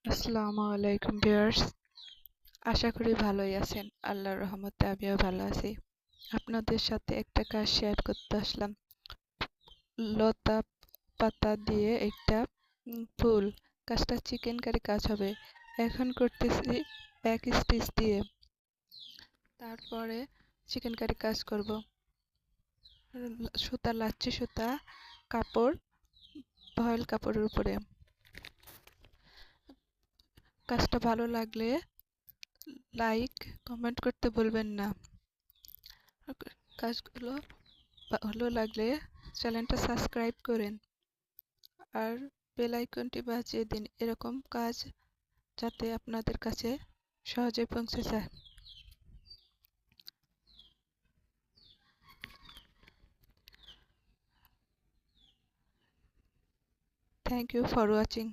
আসসালামু আলাইকুম ভিউয়ার্স, আশা করি ভালোই আছেন। আল্লাহর রহমতে আমিও ভালো আছি। আপনাদের সাথে একটা কাজ শেয়ার করতে আসলাম। লতা পাতা দিয়ে একটা ফুল, কাজটা চিকেন কারি কাজ হবে। এখন করতেছি ব্যাক স্টিচ দিয়ে, তারপরে চিকেন কারি কাজ করব। সুতা, লাচ্ছি সুতা, কাপড়, ভয়েল কাপড়ের উপরে। কাজটা ভালো লাগলে লাইক কমেন্ট করতে ভুলবেন না। কাজগুলো ভালো লাগলে চ্যানেলটা সাবস্ক্রাইব করেন আর বেল আইকনটি বাজিয়ে দিন, এরকম কাজ যাতে আপনাদের কাছে সহজে পৌঁছে যায়। Thank you for watching.